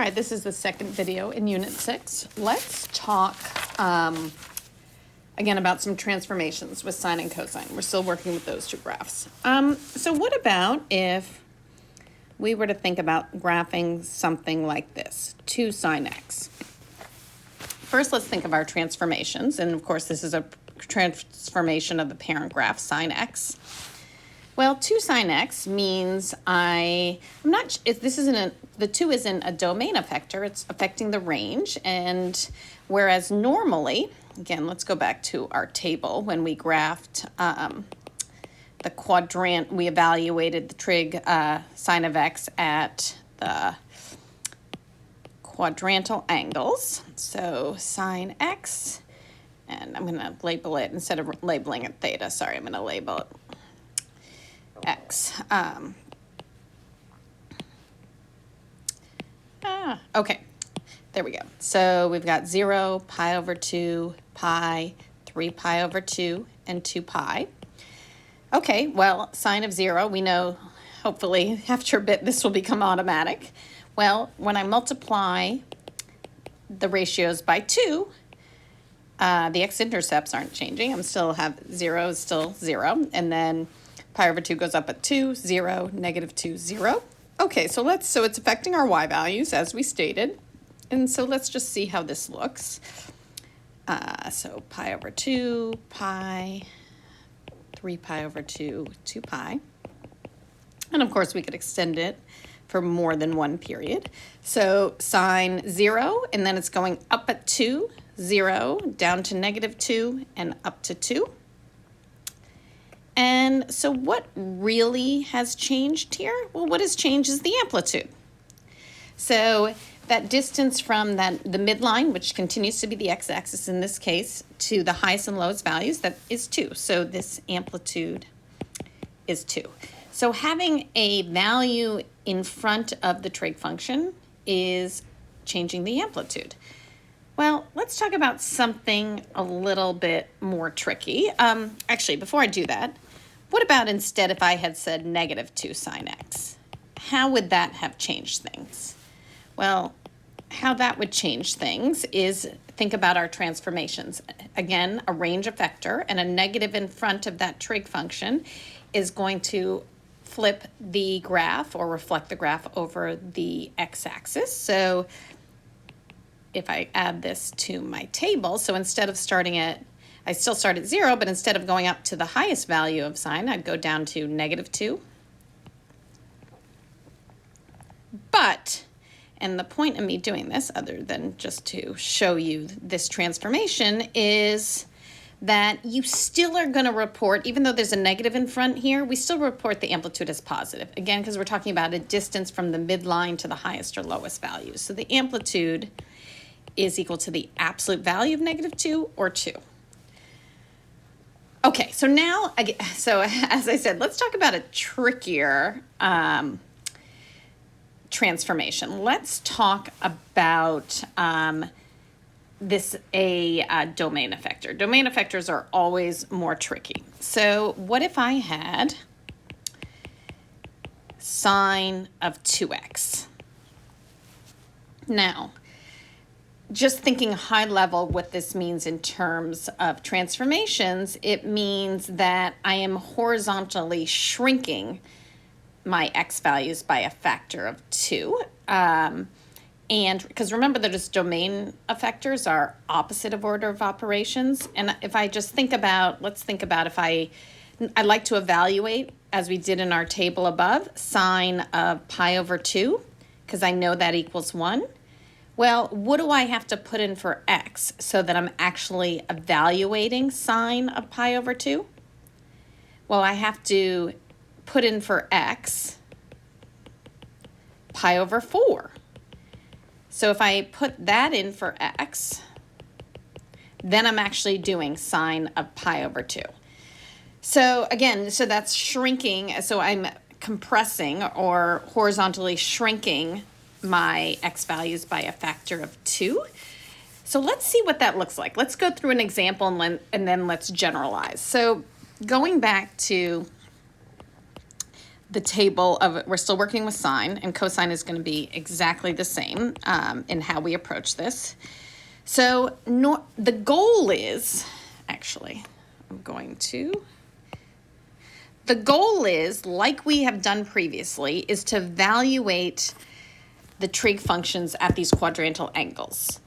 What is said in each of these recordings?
right, this is the second video in Unit 6. Let's talk again about some transformations with sine and cosine. We're still working with those two graphs. So what about if we were to think about graphing something like this, 2 sine x? First, let's think of our transformations. And of course, this is a transformation of the parent graph, sine x. Well, 2 sine x means the 2 isn't a domain effector, it's affecting the range. And whereas normally, again, let's go back to our table when we graphed the quadrant, we evaluated the trig sine of x at the quadrantal angles. So sine x, and I'm going to label it, instead of labeling it theta, sorry, I'm going to label it x. Okay, there we go. So we've got 0, pi over 2, pi, 3 pi over 2, and 2 pi. Okay, well, sine of 0, we know hopefully after a bit this will become automatic. Well, when I multiply the ratios by 2, the x-intercepts aren't changing. I'm still have 0 is still 0, and then pi over 2 goes up at 2, 0, negative 2, 0. Okay, so it's affecting our y values as we stated. And so let's just see how this looks. So pi over 2, pi, 3 pi over 2, 2 pi. And of course we could extend it for more than one period. So sine 0, and then it's going up at 2, 0, down to negative 2, and up to 2. And so what really has changed here? Well, what has changed is the amplitude. So that distance from the midline, which continues to be the x-axis in this case, to the highest and lowest values, that is 2. So this amplitude is 2. So having a value in front of the trig function is changing the amplitude. Well, let's talk about something a little bit more tricky. Actually, before I do that, what about instead if I had said negative 2 sine x? How would that have changed things? Well, how that would change things is think about our transformations. Again, a range effector and a negative in front of that trig function is going to flip the graph or reflect the graph over the x-axis. So if I add this to my table, so instead of starting at, I still start at 0, but instead of going up to the highest value of sine, I'd go down to negative 2. But, and the point of me doing this, other than just to show you this transformation, is that you still are going to report, even though there's a negative in front here, we still report the amplitude as positive. Again, because we're talking about a distance from the midline to the highest or lowest values. So the amplitude is equal to the absolute value of negative 2 or 2. Okay, so now, so as I said, let's talk about a trickier transformation. Let's talk about domain effector. Domain effectors are always more tricky. So what if I had sine of 2x? Now, just thinking high level what this means in terms of transformations, it means that I am horizontally shrinking my x values by a factor of 2. And because remember that just domain effectors are opposite of order of operations. And if I just think about, let's think about if I like to evaluate, as we did in our table above, sine of pi over 2, because I know that equals 1. Well, what do I have to put in for x so that I'm actually evaluating sine of pi over 2? Well, I have to put in for x pi over 4. So if I put that in for x, then I'm actually doing sine of pi over 2. So again, so that's shrinking. So I'm compressing or horizontally shrinking my x values by a factor of 2. So let's see what that looks like. Let's go through an example and then let's generalize. So going back to the table of, we're still working with sine, and cosine is going to be exactly the same in how we approach this. So the goal is, actually, the goal is, like we have done previously, is to evaluate the trig functions at these quadrantal angles.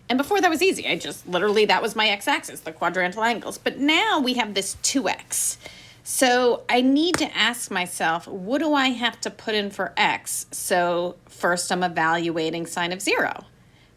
And before that was easy. I just literally, that was my x-axis, the quadrantal angles. But now we have this 2x. So I need to ask myself, what do I have to put in for x? So first I'm evaluating sine of 0.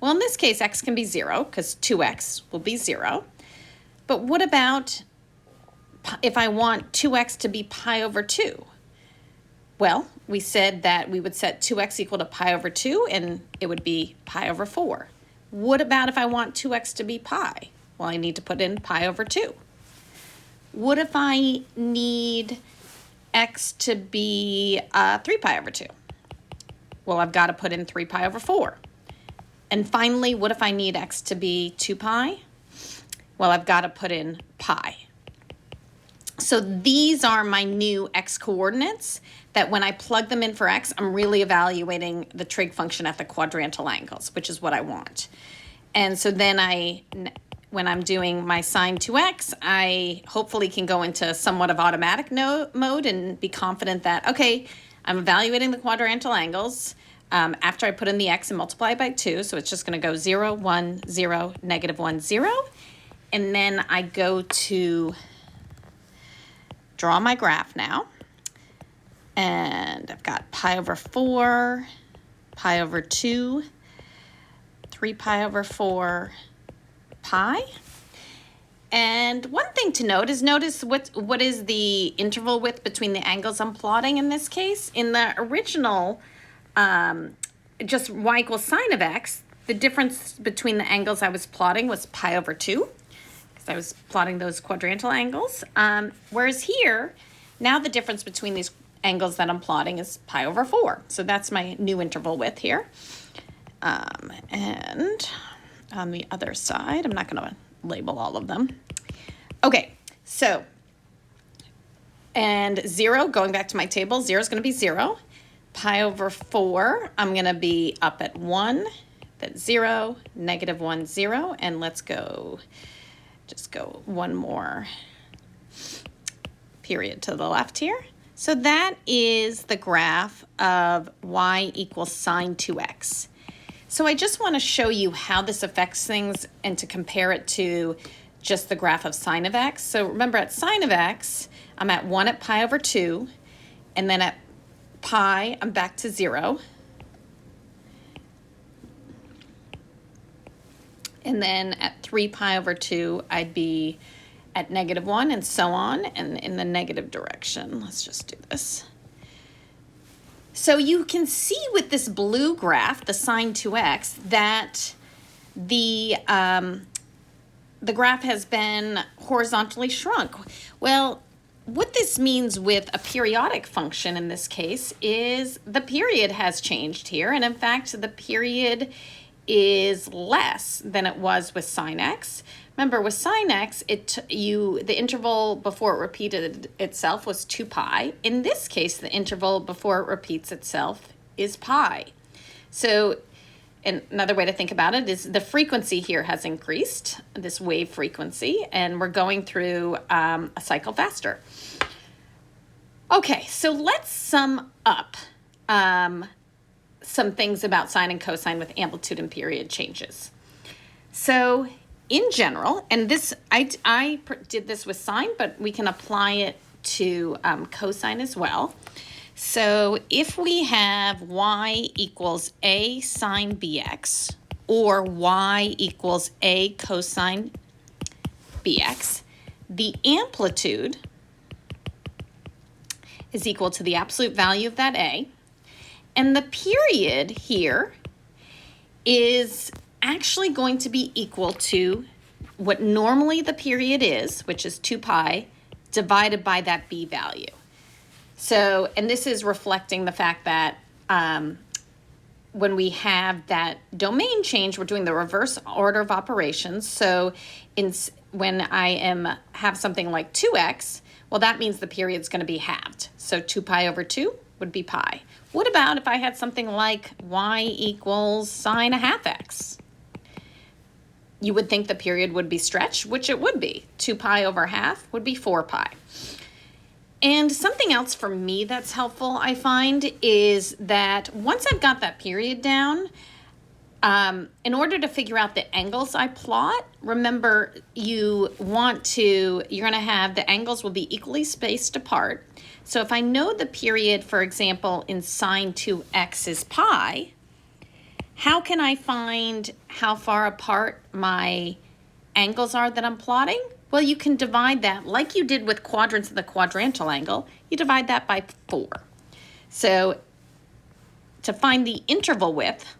Well, in this case, x can be 0 because 2x will be 0. But what about if I want 2x to be pi over 2? Well, we said that we would set 2x equal to pi over 2, and it would be pi over 4. What about if I want 2x to be pi? Well, I need to put in pi over 2. What if I need x to be 3 pi over 2? Well, I've got to put in 3 pi over 4. And finally, what if I need x to be 2 pi? Well, I've got to put in pi. So these are my new x coordinates that when I plug them in for x, I'm really evaluating the trig function at the quadrantal angles, which is what I want. And so then when I'm doing my sine 2x, I hopefully can go into somewhat of automatic mode and be confident that, okay, I'm evaluating the quadrantal angles after I put in the x and multiply by 2. So it's just going to go 0, 1, 0, negative 1, 0. And then I go to draw my graph now. And I've got pi over 4, pi over 2, 3 pi over 4, pi. And one thing to note is notice what is the interval width between the angles I'm plotting in this case. In the original, just y equals sine of x, the difference between the angles I was plotting was pi over 2, because I was plotting those quadrantal angles. Whereas here, now the difference between these angles that I'm plotting is pi over 4. So that's my new interval width here. And on the other side, I'm not going to label all of them. Okay, so, and 0, going back to my table, 0 is going to be 0. Pi over 4, I'm going to be up at 1. That's 0, negative 1, 0. And let's go, just go one more period to the left here. So that is the graph of y equals sine 2x. So I just want to show you how this affects things and to compare it to just the graph of sine of x. So remember, at sine of x, I'm at 1 at pi over 2, and then at pi, I'm back to 0. And then at 3 pi over 2, I'd be at negative 1, and so on, and in the negative direction. Let's just do this. So you can see with this blue graph, the sine 2x, that the graph has been horizontally shrunk. Well, what this means with a periodic function in this case is the period has changed here, and in fact, the period is less than it was with sine x. Remember, with sine x, the interval before it repeated itself was 2 pi. In this case, the interval before it repeats itself is pi. So another way to think about it is the frequency here has increased, this wave frequency, and we're going through a cycle faster. Okay, so let's sum up some things about sine and cosine with amplitude and period changes. So in general, and this I did this with sine, but we can apply it to cosine as well. So if we have y equals a sine bx, or y equals a cosine bx, the amplitude is equal to the absolute value of that a, and the period here is actually going to be equal to what normally the period is, which is 2 pi, divided by that b value. So, and this is reflecting the fact that when we have that domain change, we're doing the reverse order of operations. So when I have something like 2x, well, that means the period's going to be halved. So 2 pi over 2 would be pi. What about if I had something like y equals sine a half x? You would think the period would be stretched, which it would be. 2 pi over half would be 4 pi. And something else for me that's helpful, I find, is that once I've got that period down, in order to figure out the angles I plot, remember you're going to have the angles will be equally spaced apart. So if I know the period, for example, in sine 2x is pi, how can I find how far apart my angles are that I'm plotting? Well, you can divide that, like you did with quadrants of the quadrantal angle, you divide that by 4. So to find the interval width,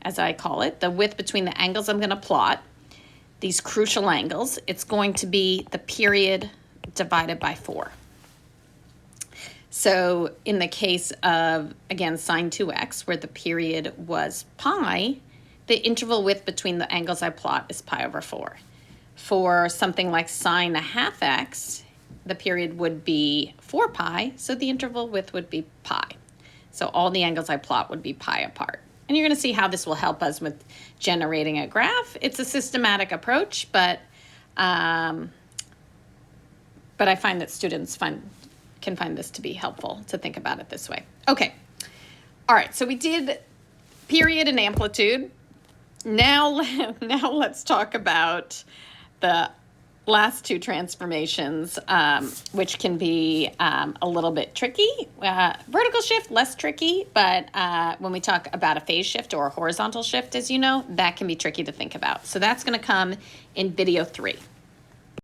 as I call it, the width between the angles I'm going to plot, these crucial angles, it's going to be the period divided by 4. So in the case of, again, sine 2x, where the period was pi, the interval width between the angles I plot is pi over 4. For something like sine a half x, the period would be 4 pi, so the interval width would be pi. So all the angles I plot would be pi apart. And you're going to see how this will help us with generating a graph. It's a systematic approach, but I find that students can find this to be helpful to think about it this way. Okay. All right, so we did period and amplitude. Now let's talk about the last two transformations, which can be a little bit tricky. Vertical shift, less tricky, but when we talk about a phase shift or a horizontal shift, as you know, that can be tricky to think about. So that's going to come in video 3.